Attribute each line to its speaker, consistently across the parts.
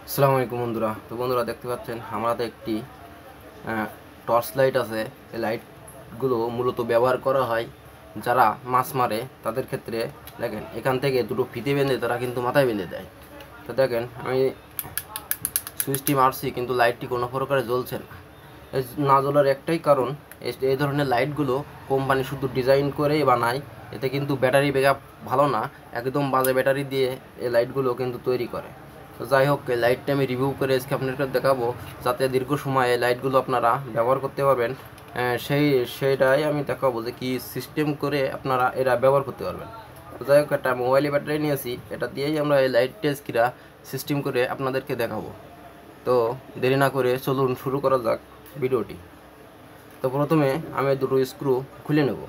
Speaker 1: আসসালামু আলাইকুম বন্ধুরা। তো বন্ধুরা দেখতে পাচ্ছেন আমাদের একটি টর্চ লাইট আছে। এই লাইটগুলো মূলত ব্যবহার করা হয় যারা মাছ মারে তাদের ক্ষেত্রে। দেখেন এখান থেকে দুটো ফিতে বেঁধে তারা কিন্তু মাথায় বেঁধে দেয়। তো দেখেন আমি সুইচটি মারছি কিন্তু লাইটটি কোনো প্রকারে জ্বলছে না। না জ্বলার একটাই কারণ, এই ধরনের লাইটগুলো কোম্পানি শুধু ডিজাইন করেই বানায়, এতে কিন্তু ব্যাটারি ব্যাকআপ ভালো না, একদম বাজে ব্যাটারি দিয়ে এই লাইটগুলো কিন্তু তৈরি করে। তো যাই হোক, এই লাইটটা আমি রিভিউ করে আজকে আপনাদেরকে দেখাবো, যাতে দীর্ঘ সময় এই লাইটগুলো আপনারা ব্যবহার করতে পারবেন। সেইটাই আমি দেখাবো যে কী সিস্টেম করে আপনারা এরা ব্যবহার করতে পারবেন। তো যাই হোক, একটা মোবাইলে ব্যাটারি নিয়েছি, এটা দিয়েই আমরা এই লাইট টেস্ট কিরা সিস্টেম করে আপনাদেরকে দেখাবো। তো দেরি না করে চলুন শুরু করা যাক ভিডিওটি। তো প্রথমে আমি দুটো স্ক্রু খুলে নেব।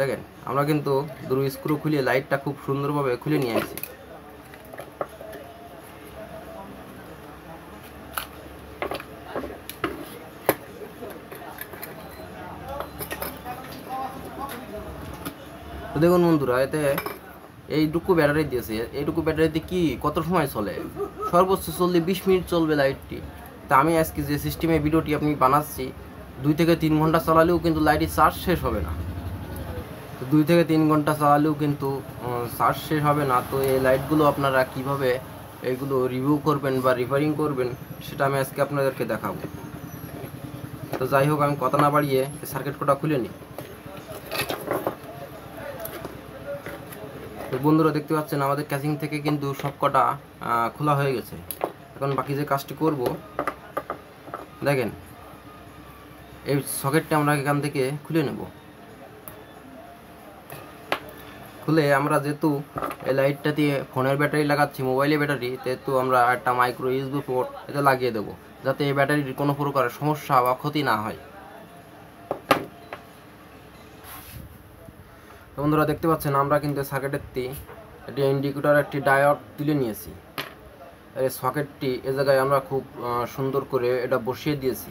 Speaker 1: দেখেন আমরা কিন্তু দুটো স্ক্রু খুলে লাইটটা খুব সুন্দরভাবে খুলে নিয়ে আসি। তো দেখুন বন্ধুরা, এতে এইটুকু ব্যাটারি দিয়েছে। এইটুকু ব্যাটারিতে কি কত সময় চলে? সর্বোচ্চ চললে 20 মিনিট চলবে লাইটটি। তা আমি আজকে যে সিস্টেমে ভিডিওটি আপনি বানাচ্ছি, 2 থেকে 3 ঘন্টা চালালেও কিন্তু লাইটের চার্জ শেষ হবে না। তো 2 থেকে 3 ঘন্টা চালালেও কিন্তু চার্জ শেষ হবে না। তো এই লাইটগুলো আপনারা কিভাবে এইগুলো রিভিউ করবেন বা রিপেয়ারিং করবেন, সেটা আমি আজকে আপনাদেরকে দেখাবো। তো যাই হোক, আমি কথা না বাড়িয়ে সার্কিট কোডটা খুলে নিই। তো বন্ধুরা দেখতে পাচ্ছেন আমাদের ক্যাচিং থেকে কিন্তু সব কটা খোলা হয়ে গেছে। এখন বাকি যে কাজটি করব, দেখেন এই সকেটটা আমরা এখান থেকে খুলে নেব। খুলে আমরা যেহেতু এই লাইটটা দিয়ে ফোনের ব্যাটারি লাগাচ্ছি, মোবাইলের ব্যাটারি, যেহেতু আমরা একটা মাইক্রো ইউএসবি পোর্ট এটা লাগিয়ে দেবো, যাতে এই ব্যাটারির কোনো প্রকার সমস্যা বা ক্ষতি না হয়। তো বন্ধুরা দেখতে পাচ্ছেন আমরা কিন্তু সার্কিটের একটি ইন্ডিকেটর, একটি ডায়োড তুলে নিয়েছি। এই সকেটটি এ জায়গায় আমরা খুব সুন্দর করে এটা বসিয়ে দিয়েছি।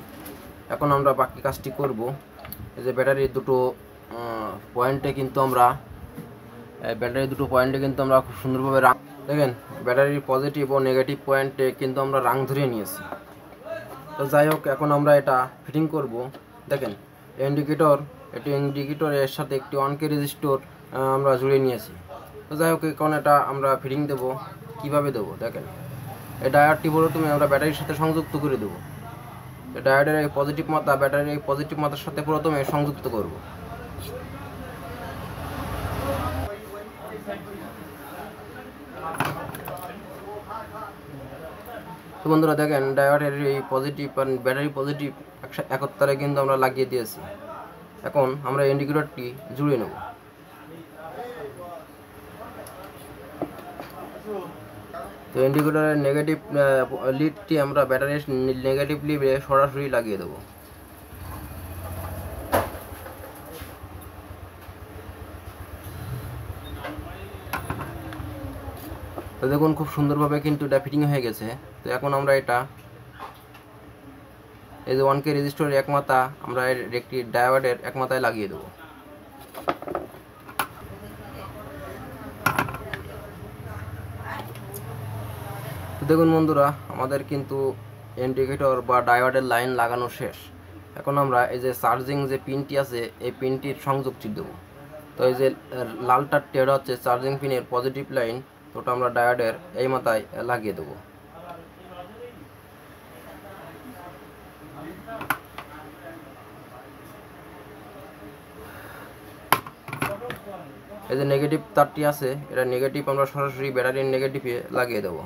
Speaker 1: এখন আমরা বাকি কাজটি করব। এই যে ব্যাটারির দুটো পয়েন্টে কিন্তু আমরা খুব সুন্দরভাবে দেখেন ব্যাটারির পজিটিভ ও নেগেটিভ পয়েন্টে কিন্তু আমরা রাং ধরিয়ে নিয়েছি। তো যাই হোক, এখন আমরা এটা ফিটিং করব। দেখেন ইন্ডিকেটরের সাথে একটি 1K রেজিস্টর আমরা জুড়ে নিয়েছি। তো যাই হোক, এখন এটা আমরা ফিটিং দেব। কিভাবে দেব দেখেন, এই ডায়োডটি প্রথমে আমরা ব্যাটারির সাথে সংযুক্ত করে দেব। এই ডায়োডের এই পজিটিভ মাথা ব্যাটারির এই পজিটিভ মাথার সাথে প্রথমে সংযুক্ত করব। তো বন্ধুরা দেখেন, ডায়োডের এই পজিটিভ আর ব্যাটারি পজিটিভ একত্রে কিন্তু আমরা লাগিয়ে দিয়েছি। এখন আমরা ইন্ডিকেটরটি জুড়ে নেব। তো ইন্ডিকেটরের নেগেটিভ লিডটি আমরা ব্যাটারির নেগেটিভ লিডে সরাসরি লাগিয়ে দেবো। তো দেখুন খুব সুন্দরভাবে কিন্তু এটা ফিটিং হয়ে গেছে। তো এখন আমরা এটা এই যে 1K রেজিস্টরের এক মাথা আমরা একটি ডায়োডের এক মাথায় লাগিয়ে দেবো। তো দেখুন বন্ধুরা, আমাদের কিন্তু ইন্ডিকেটর বা ডায়োডের লাইন লাগানো শেষ। এখন আমরা এই যে চার্জিং যে পিনটি আছে, এই পিনটির সংযোগটি দেবো। তো এই যে লালটার টেরা হচ্ছে চার্জিং পিনের পজিটিভ লাইন, তো ওটা আমরা ডায়োডের এই মাথায় লাগিয়ে দেবো। এই যে নেগেটিভ তারটি আছে, এটা নেগেটিভ আমরা সরাসরি ব্যাটারির নেগেটিভে লাগিয়ে দেবো।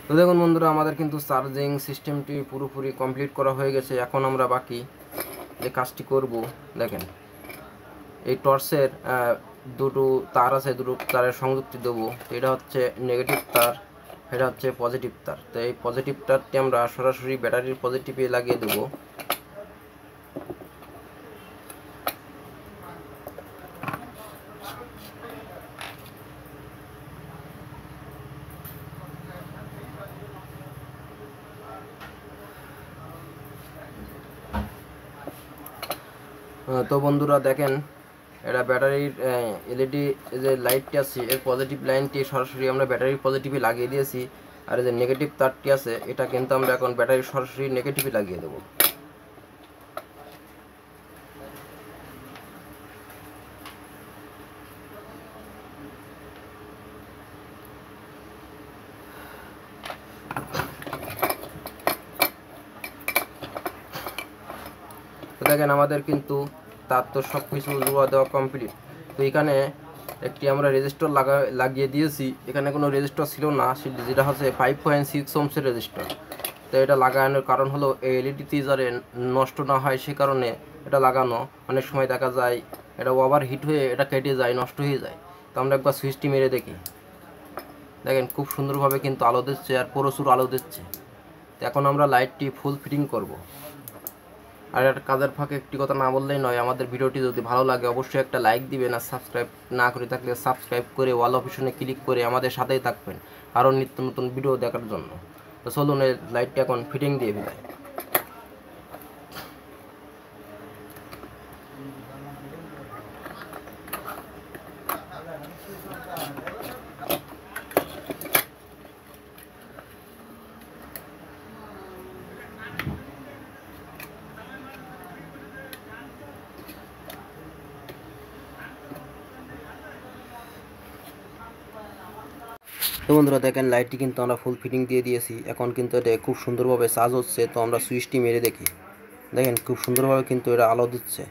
Speaker 1: তো দেখুন বন্ধুরা, আমাদের কিন্তু চার্জিং সিস্টেমটি পুরোপুরি কমপ্লিট করা হয়ে গেছে। এখন আমরা বাকি যে কাজটি করব, দেখেন এই টর্চের দুটো তার আছে, দুটো তারের সংযুক্তি দেবো। এটা হচ্ছে নেগেটিভ তার, এটা হচ্ছে পজিটিভ তার। তো এই পজিটিভ তারটি আমরা সরাসরি ব্যাটারির পজিটিভে লাগিয়ে দেবো। তো বন্ধুরা দেখেন, এটা ব্যাটারির এলইডি যে লাইটটি আছে এর পজিটিভ লাইনটি সরাসরি আমরা ব্যাটারির পজিটিভে লাগিয়ে দিয়েছি, আর এই যে নেগেটিভ তারটি আছে এটা কিন্তু আমরা এখন ব্যাটারির সরাসরি নেগেটিভে লাগিয়ে দেবো। তো দেখেন আমাদের কিন্তু তার তো সব কিছু জোড়া দেওয়া কমপ্লিট। তো এখানে একটি আমরা রেজিস্টার লাগিয়ে দিয়েছি, এখানে কোনো রেজিস্টার ছিল না, যেটা হচ্ছে 5.6 ওহমসের রেজিস্টার। তো এটা লাগানোর কারণ হলো এই এলইডিটি যাতে নষ্ট না হয় সে কারণে এটা লাগানো। অনেক সময় দেখা যায় এটা ওভার হিট হয়ে এটা কেটে যায়, নষ্ট হয়ে যায়। তো আমরা একবার সুইচটি মেরে দেখি, দেখেন খুব সুন্দরভাবে কিন্তু আলো দিচ্ছে আর প্রচুর আলো দিচ্ছে। তো এখন আমরা লাইটটি ফুল ফিটিং করব। আর একটা কাজের ফাঁকে একটি কথা না বললেই নয়, আমাদের ভিডিওটি যদি ভালো লাগে অবশ্যই একটা লাইক দিবেন, আর সাবস্ক্রাইব না করে থাকলে সাবস্ক্রাইব করে অল অপশনে ক্লিক করে আমাদের সাথেই থাকবেন আরও নিত্য নতুন ভিডিও দেখার জন্য। তো চলুন এই লাইটটা এখন ফিটিং দিয়ে দিই। তো বন্ধুরা দেখেন লাইটটি কিন্তু আমরা ফুল ফিটিং দিয়ে দিয়েছি, এখন কিন্তু এটা খুব সুন্দরভাবে চার্জ হচ্ছে। তো আমরা সুইচটি মেরে দেখি, দেখেন খুব সুন্দরভাবে কিন্তু এটা আলো দিচ্ছে।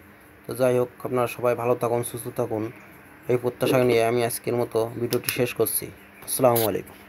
Speaker 1: তো যাই হোক, আপনারা সবাই ভালো থাকুন, সুস্থ থাকুন, এই প্রত্যাশা নিয়ে আমি আজকের মতো ভিডিওটি শেষ করছি। আসসালামু আলাইকুম।